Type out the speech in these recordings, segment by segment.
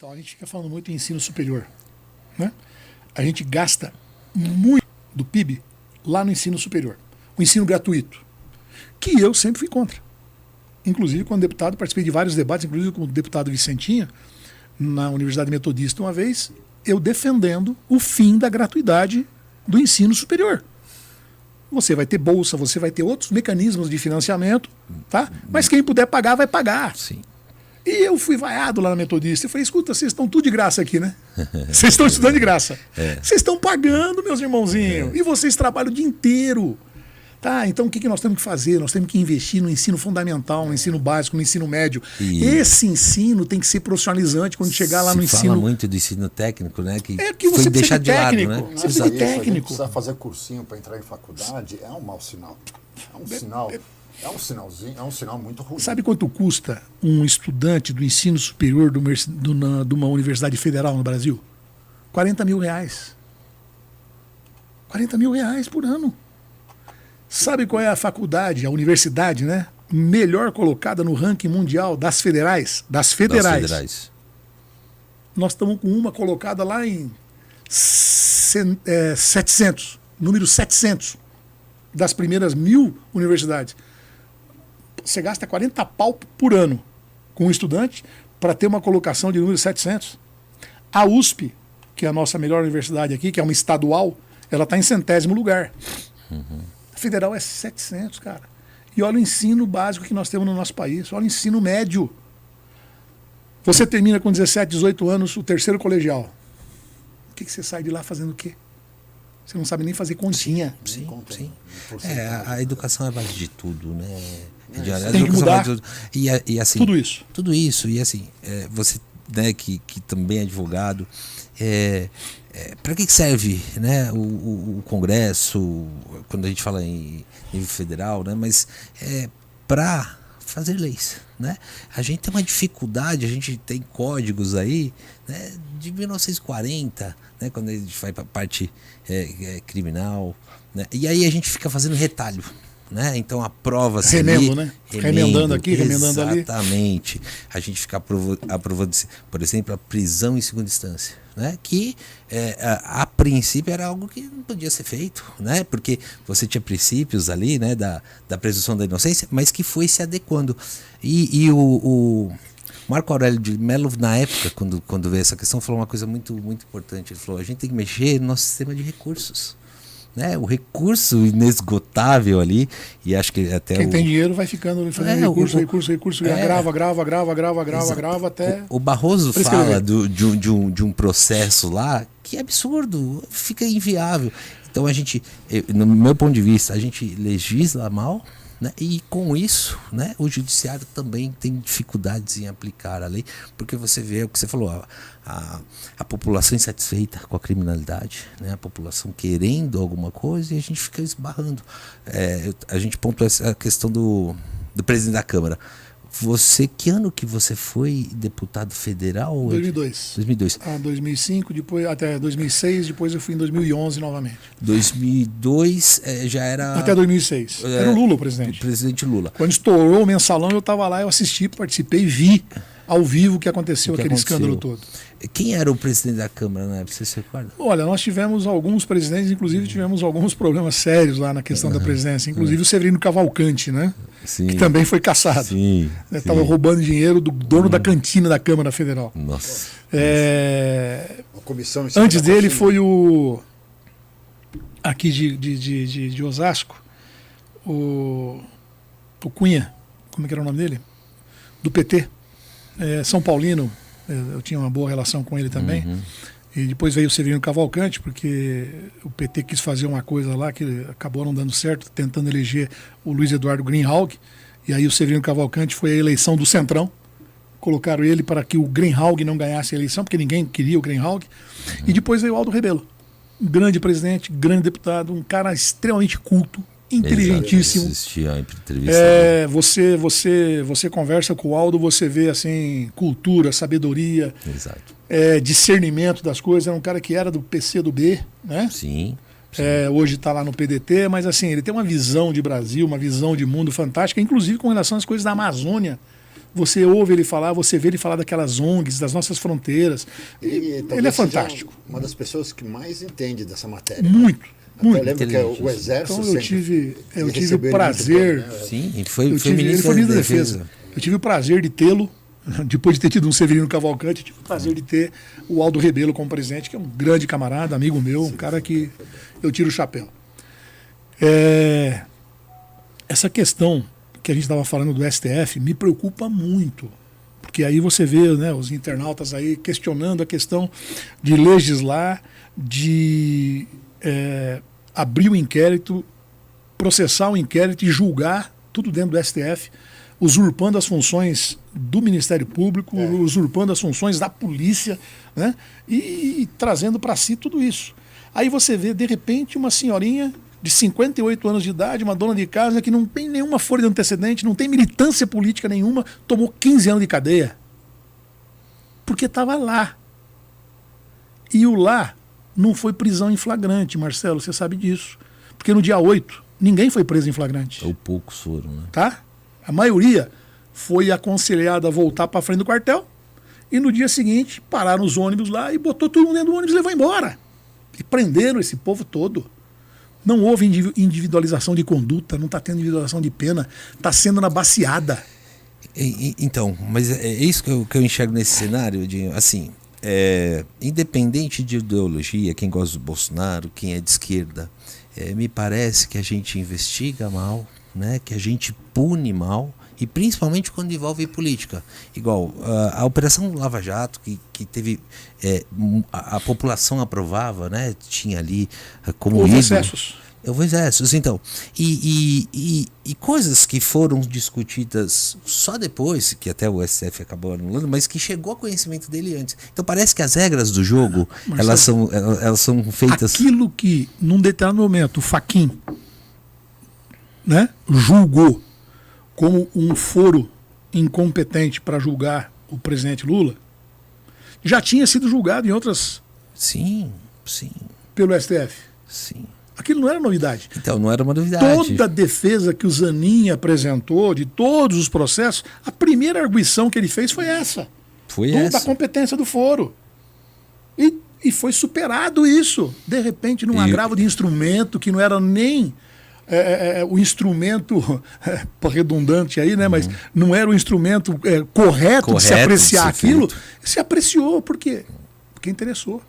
Então a gente fica falando muito em ensino superior, né? A gente gasta muito do PIB lá no ensino superior. O ensino gratuito, que eu sempre fui contra. Inclusive, quando deputado, participei de vários debates, inclusive com o deputado Vicentinho, na Universidade Metodista uma vez, eu defendendo o fim da gratuidade do ensino superior. Você vai ter bolsa, você vai ter outros mecanismos de financiamento, tá? Mas quem puder pagar, vai pagar. Sim. E eu fui vaiado lá na Metodista. Eu falei, escuta, vocês estão tudo de graça aqui, né? Vocês estão estudando de graça. Vocês estão pagando, meus irmãozinhos. E vocês trabalham o dia inteiro. Tá, então o que nós temos que fazer? Nós temos que investir no ensino fundamental, no ensino básico, no ensino médio. Esse ensino tem que ser profissionalizante quando chegar lá no ensino. Se fala muito do ensino técnico, né? Que que você foi deixado de lado, técnico, né? Você precisa de técnico. A gente precisa fazer cursinho para entrar em faculdade, é um mau sinal. É um sinal. É um sinalzinho, é um sinal muito ruim. Sabe quanto custa um estudante do ensino superior de uma universidade federal no Brasil? R$40 mil. R$40 mil por ano. Sabe qual é a faculdade, a universidade, né? Melhor colocada no ranking mundial das federais? Das federais. Nós estamos com uma colocada lá em 700, número 700 das primeiras 1000 universidades. Você gasta 40 pau por ano com um estudante para ter uma colocação de número 700. A USP, que é a nossa melhor universidade aqui, que é uma estadual, ela está em 100º lugar. A federal é 700, cara. E olha o ensino básico que nós temos no nosso país. Olha o ensino médio. Você termina com 17, 18 anos o terceiro colegial. O que você sai de lá fazendo o quê? Você não sabe nem fazer continha. Sim. A educação é a base de tudo, né? Tem que mudar e assim, tudo isso. E assim, você, né, que também é advogado, para que serve, né, o Congresso, quando a gente fala em nível federal, né, mas para fazer leis, né? A gente tem uma dificuldade, a gente tem códigos aí, né, de 1940, né, quando a gente vai para a parte criminal, né, e aí a gente fica fazendo retalho, né? Então aprova-se remendo, né? Remendando aqui, remendando ali. Exatamente. A gente fica aprovando, por exemplo, a prisão em segunda instância, né? Que a princípio era algo que não podia ser feito, né? Porque você tinha princípios ali, né? Da presunção da inocência, mas que foi se adequando. E o Marco Aurélio de Mello, na época, quando veio essa questão, falou uma coisa muito, muito importante. Ele falou: a gente tem que mexer no nosso sistema de recursos, né? O recurso inesgotável ali, e acho que até quem tem dinheiro vai ficando fazendo recurso, grava até... O Barroso fala de um processo lá que é absurdo, fica inviável. Então a gente, no meu ponto de vista, a gente legisla mal, né? E com isso, né, o judiciário também tem dificuldades em aplicar a lei, porque você vê o que você falou, a população insatisfeita com a criminalidade, né, a população querendo alguma coisa, e a gente fica esbarrando. A gente pontuou essa questão do presidente da Câmara. Que ano que você foi deputado federal? 2002. 2002. 2005, depois, até 2006, depois eu fui em 2011 novamente. 2002 já era... Até 2006. Era o Lula o presidente. O presidente Lula. Quando estourou o mensalão, eu estava lá, eu assisti, participei, vi ao vivo o que aconteceu, aquele escândalo todo. Quem era o presidente da Câmara na época? Você se recorda? Olha, nós tivemos alguns presidentes, inclusive tivemos alguns problemas sérios lá na questão da presidência, inclusive o Severino Cavalcante, né? Sim. Que também foi cassado. Estava roubando dinheiro do dono da cantina da Câmara Federal. Nossa. Antes dele foi o... Aqui de Osasco, o Cunha, como é que era o nome dele? Do PT. São Paulino, eu tinha uma boa relação com ele também. E depois veio o Severino Cavalcante, porque o PT quis fazer uma coisa lá que acabou não dando certo, tentando eleger o Luiz Eduardo Greenhalgh. E aí o Severino Cavalcante foi a eleição do Centrão. Colocaram ele para que o Greenhalgh não ganhasse a eleição, porque ninguém queria o Greenhalgh. E depois veio o Aldo Rebelo, um grande presidente, grande deputado, um cara extremamente culto, inteligentíssimo. Você conversa com o Aldo, você vê assim cultura, sabedoria, discernimento das coisas. Era um cara que era do PC do B, né? Sim. Hoje está lá no PDT, mas assim ele tem uma visão de Brasil, uma visão de mundo fantástica, inclusive com relação às coisas da Amazônia. você ouve ele falar, você vê ele falar daquelas ONGs, das nossas fronteiras. Ele Ele é fantástico. Uma das pessoas que mais entende dessa matéria. Muito, Até muito. eu lembro que o Exército Então eu tive o recebeu ele prazer. muito bem, né? Sim, Ele foi foi ministro ministro da da Defesa. Eu tive o prazer de tê-lo, depois de ter tido um Severino Cavalcante, tive o prazer de ter o Aldo Rebelo como presidente, que é um grande camarada, amigo meu, um cara que eu tiro o chapéu. Essa questão que a gente estava falando do STF me preocupa muito, porque aí você vê, né, os internautas aí questionando a questão de legislar, de abrir o inquérito, processar o inquérito e julgar tudo dentro do STF, usurpando as funções do Ministério Público, usurpando as funções da polícia, né, e trazendo para si tudo isso. Aí você vê, de repente, uma senhorinha de 58 anos de idade, uma dona de casa que não tem nenhuma folha de antecedente, não tem militância política nenhuma, tomou 15 anos de cadeia. Porque estava lá. E o lá não foi prisão em flagrante, Marcelo, você sabe disso. Porque no dia 8, ninguém foi preso em flagrante. Ou poucos foram, né? Tá? A maioria foi aconselhada a voltar para frente do quartel e no dia seguinte pararam os ônibus lá e botou todo mundo dentro do ônibus e levou embora. E prenderam esse povo todo. Não houve individualização de conduta, não está tendo individualização de pena, está sendo na baciada. Então, mas é isso que eu enxergo nesse cenário, de, assim, independente de ideologia, quem gosta do Bolsonaro, quem é de esquerda, me parece que a gente investiga mal, né, que a gente pune mal, e principalmente quando envolve política. Igual a Operação Lava Jato, que teve a população aprovava, né, tinha ali como Houve ídolo. excessos. Houve excessos, então. E coisas que foram discutidas só depois, que até o STF acabou anulando, mas que chegou a conhecimento dele antes. Então parece que as regras do jogo, elas são feitas... Aquilo que, num determinado momento, o Fachin, né, julgou como um foro incompetente para julgar o presidente Lula, já tinha sido julgado em outras... Sim. Pelo STF. Sim. Aquilo não era novidade. Então, não era uma novidade. Toda a defesa que o Zanin apresentou, de todos os processos, a primeira arguição que ele fez foi essa. Da competência do foro. E foi superado isso. De repente, num agravo de instrumento que não era nem o instrumento, redundante aí, né? Mas não era o instrumento correto de se apreciar aquilo. Se apreciou. Por quê? Porque interessou.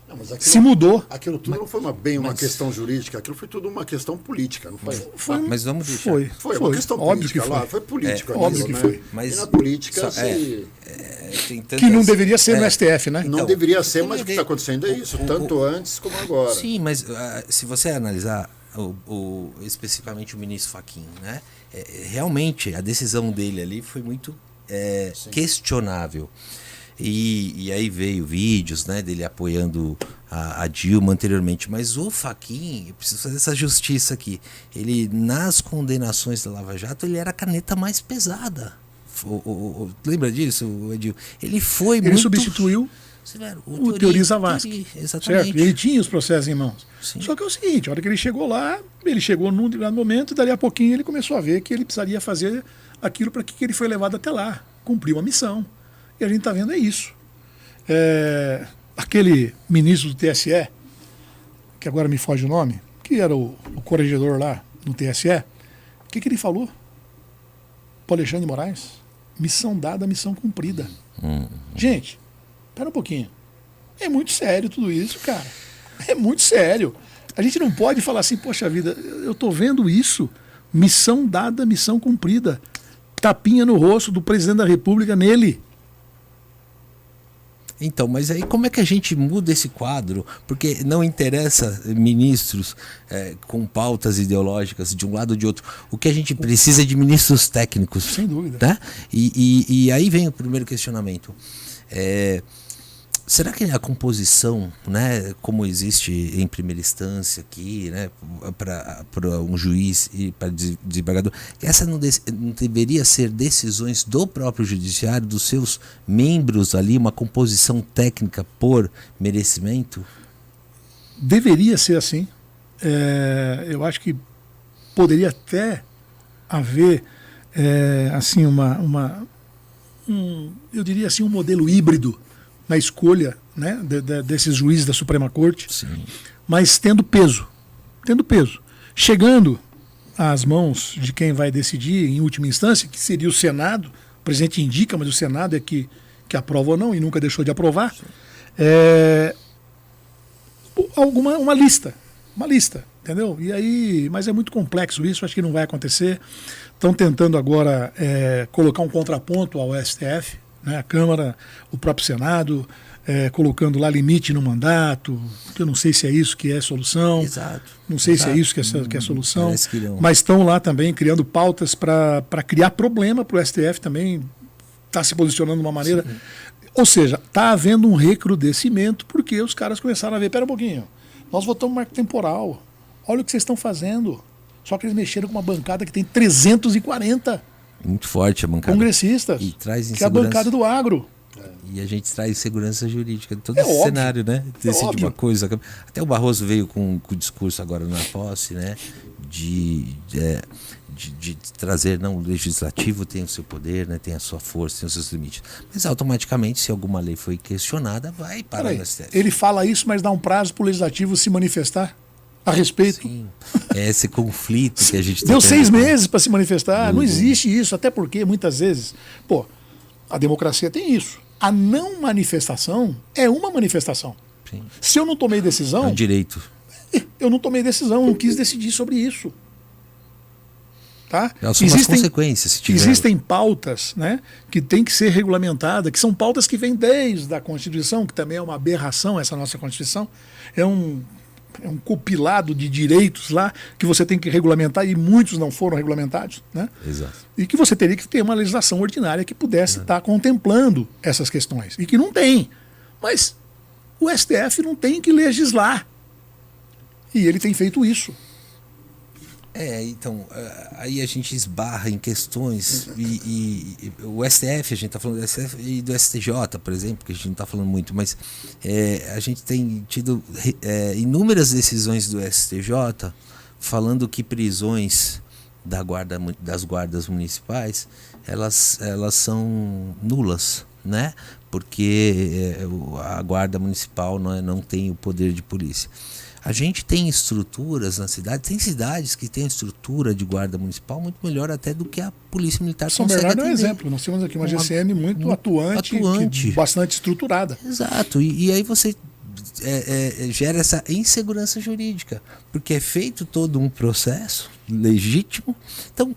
Não, mas se mudou. Aquilo tudo não foi uma questão jurídica, aquilo foi tudo uma questão política, não foi? Mas vamos deixar. Foi uma questão política que lá, foi político. Óbvio que foi. Mas, e na política que não deveria ser no STF, né? Não deveria ser, mas o que está acontecendo é isso, tanto antes como agora. Sim, mas se você analisar especificamente o ministro Fachin, né? Realmente a decisão dele ali foi muito questionável. E aí veio vídeos, né, dele apoiando a Dilma anteriormente. Mas o Fachin, eu preciso fazer essa justiça aqui. Ele, nas condenações da Lava Jato, ele era a caneta mais pesada. Lembra disso, Edil? Ele substituiu o Teori Zavascki. Exatamente. Certo? Ele tinha os processos em mãos. Sim. Só que é o seguinte, a hora que ele chegou lá, ele chegou num determinado momento e dali a pouquinho ele começou a ver que ele precisaria fazer aquilo para que ele foi levado até lá. Cumpriu a missão. E a gente está vendo isso. Aquele ministro do TSE, que agora me foge o nome, que era o corregedor lá no TSE, o que ele falou? Para Alexandre de Moraes? Missão dada, missão cumprida. Gente, espera um pouquinho. É muito sério tudo isso, cara. É muito sério. A gente não pode falar assim, poxa vida, eu estou vendo isso. Missão dada, missão cumprida. Tapinha no rosto do presidente da República nele. Então, mas aí como é que a gente muda esse quadro? Porque não interessa ministros com pautas ideológicas de um lado ou de outro. O que a gente precisa é de ministros técnicos. Sem dúvida. Tá? E aí vem o primeiro questionamento. Será que a composição, né, como existe em primeira instância aqui, né, para um juiz e para desembargador, essa não deveria ser decisões do próprio judiciário, dos seus membros ali, uma composição técnica por merecimento? Deveria ser assim. Eu acho que poderia até haver assim eu diria assim, um modelo híbrido na escolha, né, desses juízes da Suprema Corte, Sim. mas tendo peso. Chegando às mãos de quem vai decidir em última instância, que seria o Senado. O presidente indica, mas o Senado é que aprova ou não, e nunca deixou de aprovar. Uma lista, entendeu? E aí, mas é muito complexo isso, acho que não vai acontecer. Estão tentando agora colocar um contraponto ao STF, né, a Câmara, o próprio Senado, colocando lá limite no mandato, que eu não sei se é isso que é a solução. Exato. Não sei se é isso que é a solução. Parece que não. Mas estão lá também criando pautas para criar problema para o STF também, está se posicionando de uma maneira. Sim. Ou seja, está havendo um recrudescimento porque os caras começaram a ver, pera um pouquinho, nós votamos marco temporal, olha o que vocês estão fazendo. Só que eles mexeram com uma bancada que tem 340 muito forte a bancada. Congressistas, e traz que é a bancada do agro. E a gente traz segurança jurídica de todo esse óbvio, cenário, né? Decide uma coisa. Até o Barroso veio com o discurso agora na posse, né? De trazer, não, o legislativo tem o seu poder, né? Tem a sua força, tem os seus limites. Mas automaticamente, se alguma lei foi questionada, vai parar no STF. Ele fala isso, mas dá um prazo para o legislativo se manifestar a respeito. Sim. É esse conflito que a gente Deu 6 meses para se manifestar. Não existe isso, até porque muitas vezes, a democracia tem isso. A não manifestação é uma manifestação. Sim. Se eu não tomei decisão... É um direito. Eu não tomei decisão, não quis decidir sobre isso. Tá? Existem consequências, se tiver. Existem pautas, né, que têm que ser regulamentadas, que são pautas que vêm desde a Constituição, que também é uma aberração essa nossa Constituição. É um compilado de direitos lá que você tem que regulamentar e muitos não foram regulamentados, né? Exato. E que você teria que ter uma legislação ordinária que pudesse estar contemplando essas questões. E que não tem. Mas o STF não tem que legislar. E ele tem feito isso. Então, aí a gente esbarra em questões e o STF, a gente está falando do STF e do STJ, por exemplo, que a gente não está falando muito, mas a gente tem tido inúmeras decisões do STJ falando que prisões das guardas municipais, elas são nulas, né? Porque a guarda municipal não tem o poder de polícia. A gente tem estruturas na cidade, tem cidades que têm estrutura de guarda municipal muito melhor até do que a polícia militar São consegue Bernardo atender. é um exemplo, nós temos aqui uma GCM muito atuante. Bastante estruturada. Exato, e aí você gera essa insegurança jurídica, porque é feito todo um processo legítimo. Então,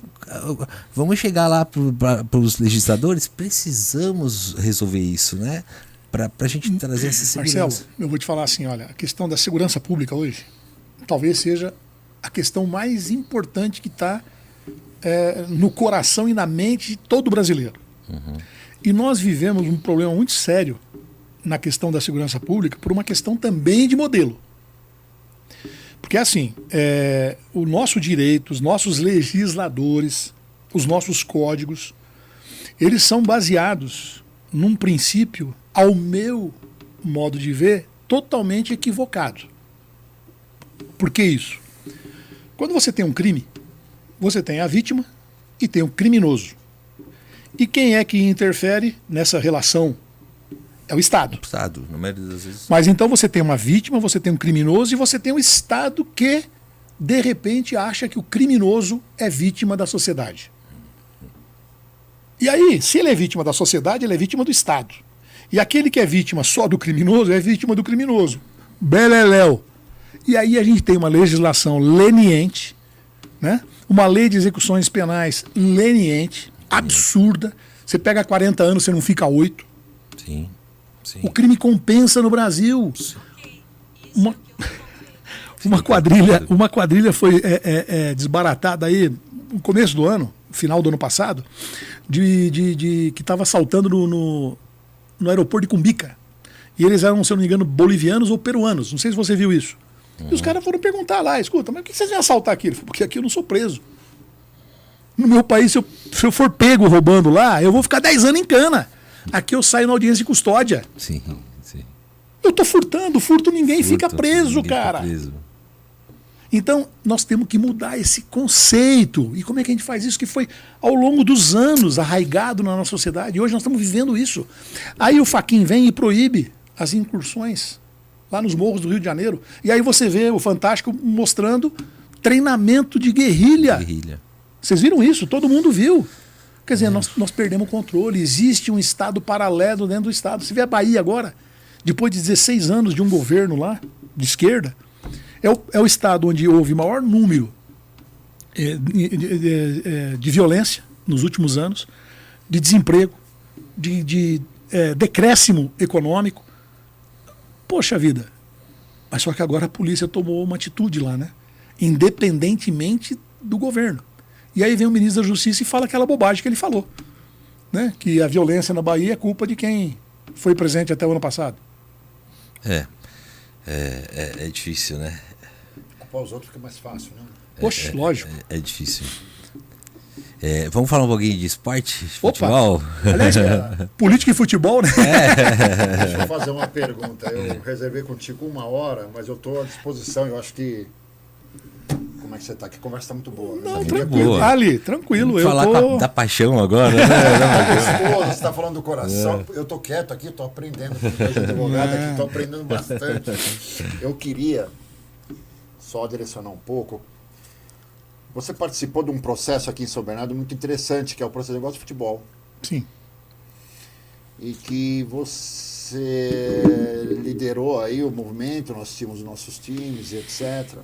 vamos chegar lá para os legisladores, precisamos resolver isso, né? Para a gente trazer essa segurança. Marcelo, eu vou te falar assim, olha, a questão da segurança pública hoje talvez seja a questão mais importante que está no coração e na mente de todo brasileiro. Uhum. E nós vivemos um problema muito sério na questão da segurança pública por uma questão também de modelo. Porque assim, o nosso direito, os nossos legisladores, os nossos códigos, eles são baseados num princípio, ao meu modo de ver, totalmente equivocado. Por que isso? Quando você tem um crime, você tem a vítima e tem o criminoso. E quem é que interfere nessa relação? É o Estado. O Estado, na maioria das vezes. Mas então você tem uma vítima, você tem um criminoso e você tem um Estado que, de repente, acha que o criminoso é vítima da sociedade. E aí, se ele é vítima da sociedade, ele é vítima do Estado. E aquele que é vítima só do criminoso é vítima do criminoso. Beleléu. E aí a gente tem uma legislação leniente, né? Uma lei de execuções penais leniente, absurda. Você pega 40 anos, você não fica 8. Sim. Sim. O crime compensa no Brasil. Uma quadrilha foi desbaratada aí no começo do ano, final do ano passado, que estava assaltando no aeroporto de Cumbica. E eles eram, se eu não me engano, bolivianos ou peruanos. Não sei se você viu isso. E os caras foram perguntar lá, escuta, mas por que vocês vêm assaltar aqui? Ele falou, porque aqui eu não sou preso. No meu país, se eu for pego roubando lá, eu vou ficar 10 anos em cana. Aqui eu saio na audiência de custódia. Sim, sim. Eu tô furtando, ninguém fica preso, cara. Fica preso. Então, nós temos que mudar esse conceito. E como é que a gente faz isso? Que foi ao longo dos anos arraigado na nossa sociedade. E hoje nós estamos vivendo isso. Aí o Fachin vem e proíbe as incursões lá nos morros do Rio de Janeiro. E aí você vê o Fantástico mostrando treinamento de guerrilha. Vocês viram isso? Todo mundo viu. Quer dizer, nós perdemos o controle. Existe um Estado paralelo dentro do Estado. Você vê a Bahia agora, depois de 16 anos de um governo lá, de esquerda, é o Estado onde houve maior número de violência nos últimos anos, de desemprego, de decréscimo econômico. Poxa vida. Mas só que agora a polícia tomou uma atitude lá, né? Independentemente do governo. E aí vem o ministro da Justiça e fala aquela bobagem que ele falou, né? Que a violência na Bahia é culpa de quem foi presente até o ano passado. É difícil, né? Culpar os outros fica mais fácil, né? Poxa, lógico. É difícil. Vamos falar um pouquinho de esporte, futebol? Aliás, política e futebol, né? Deixa eu fazer uma pergunta. Eu reservei contigo 1 hora, mas eu estou à disposição. Eu acho que... Como é que você está? Que a conversa está muito boa. Né? Não, tranquilo. Boa. Ali, tranquilo. Vamos falar da paixão agora, né? Você está falando do coração. Eu estou quieto aqui, estou aprendendo com o advogado aqui, estou aprendendo bastante. Eu queria só direcionar um pouco. Você participou de um processo aqui em São Bernardo muito interessante, que é o processo de negócio de futebol. Sim. E que você liderou aí o movimento, nós tínhamos nossos times, etc.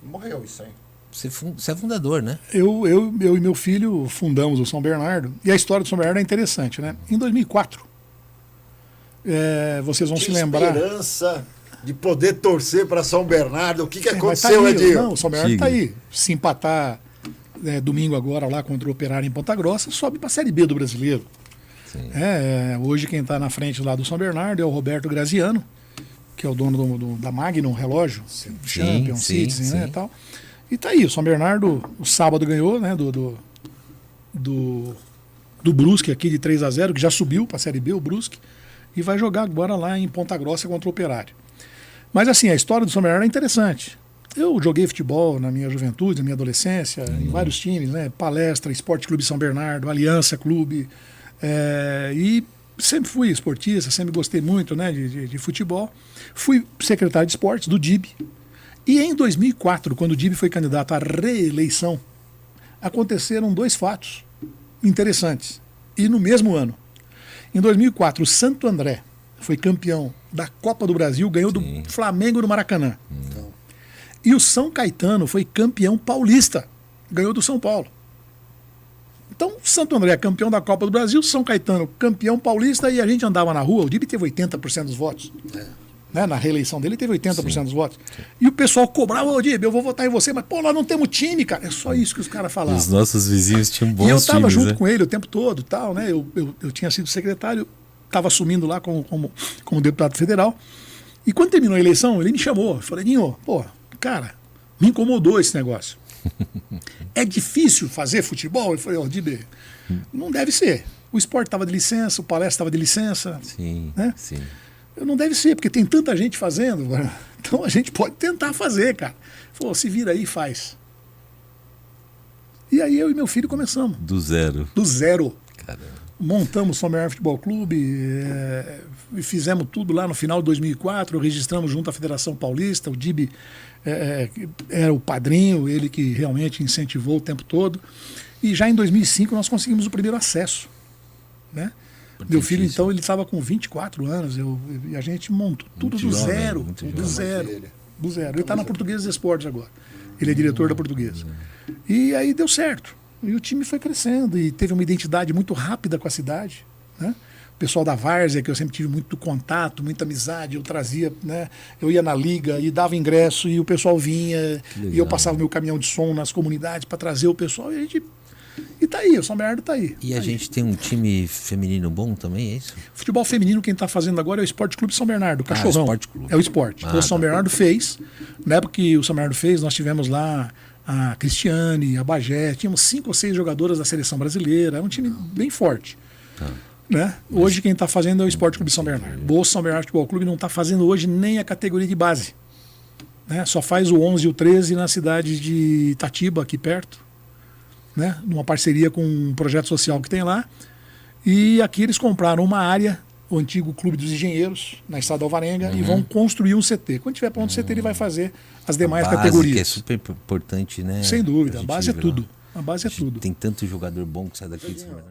Morreu isso aí. Você é fundador, né? Eu e meu filho fundamos o São Bernardo. E a história do São Bernardo é interessante, né? Em 2004, vocês vão se lembrar... esperança de poder torcer para São Bernardo. O que aconteceu, tá aí, Edinho? Não, o São Bernardo está aí. Se empatar domingo agora lá contra o Operário em Ponta Grossa, sobe para a Série B do Brasileiro. Hoje quem está na frente lá do São Bernardo é o Roberto Graziano, que é o dono da Magnum Relógio, Champion, Citizen, né, e tal. E tá aí, o São Bernardo, o sábado ganhou, né, do Brusque aqui de 3-0, que já subiu para a Série B, o Brusque, e vai jogar agora lá em Ponta Grossa contra o Operário. Mas assim, a história do São Bernardo é interessante. Eu joguei futebol na minha juventude, na minha adolescência, em vários times, né, Palestra, Esporte Clube São Bernardo, Aliança Clube, e sempre fui esportista, sempre gostei muito, né, de futebol. Fui secretário de esportes do DIB. E em 2004, quando o DIB foi candidato à reeleição, aconteceram 2 fatos interessantes. E no mesmo ano. Em 2004, o Santo André foi campeão da Copa do Brasil, ganhou do Flamengo no Maracanã. E o São Caetano foi campeão paulista, ganhou do São Paulo. Então, Santo André campeão da Copa do Brasil, São Caetano campeão paulista, e a gente andava na rua, o DIB teve 80% dos votos. Né? Na reeleição dele teve 80% dos votos. E o pessoal cobrava, ô DIB, eu vou votar em você, mas pô, nós não temos time, cara. É só isso que os caras falavam. Os nossos vizinhos tinham bons times. E eu estava junto com ele o tempo todo, tal, né? Eu tinha sido secretário, estava assumindo lá como deputado federal. E quando terminou a eleição, ele me chamou. Eu falei, Ninho, pô, cara, me incomodou esse negócio. É difícil fazer futebol? Eu falei, ó, DIB, não deve ser. O esporte estava de licença, o Palestra estava de licença. Sim, né? sim. Não deve ser, porque tem tanta gente fazendo. Então a gente pode tentar fazer, cara. Falou, se vira aí e faz. E aí eu e meu filho começamos. Do zero. Do zero. Caramba. Montamos o São Bernardo Futebol Clube, e fizemos tudo lá no final de 2004, registramos junto à Federação Paulista, o DIB era o padrinho, ele que realmente incentivou o tempo todo. E já em 2005 nós conseguimos o primeiro acesso, né? Meu filho, então, ele estava com 24 anos, e a gente montou tudo do zero. Do zero. Ele está na Portuguesa Esportes agora. Ele é diretor da Portuguesa. E aí deu certo. E o time foi crescendo e teve uma identidade muito rápida com a cidade, né? O pessoal da Várzea, que eu sempre tive muito contato, muita amizade, eu trazia, né? Eu ia na liga e dava ingresso e o pessoal vinha, e eu passava meu caminhão de som nas comunidades para trazer o pessoal, e tá aí, o São Bernardo tá aí. E a gente tem um time feminino bom também, é isso? Futebol feminino, quem está fazendo agora é o Esporte Clube São Bernardo, o Cachorrão. Esporte Clube. É o esporte. O São Bernardo fez, na época que o São Bernardo fez, nós tivemos lá a Cristiane, a Bagé, tínhamos 5 ou 6 jogadoras da seleção brasileira, é um time bem forte. Né? Hoje quem está fazendo é o Esporte Clube São Bernardo. O São Bernardo Futebol Clube não está fazendo hoje nem a categoria de base. né? Só faz o 11 e o 13 na cidade de Itatiba, aqui perto, né? Numa parceria com um projeto social que tem lá. E aqui eles compraram uma área, o antigo Clube dos Engenheiros, na Estrada Alvarenga, e vão construir um CT. Quando tiver pronto o CT, ele vai fazer as demais base, categorias. que é super importante, né? Sem dúvida, Pra a gente base é ver lá. tudo. A base é tudo. Tem tanto jogador bom que sai daqui, de verdade.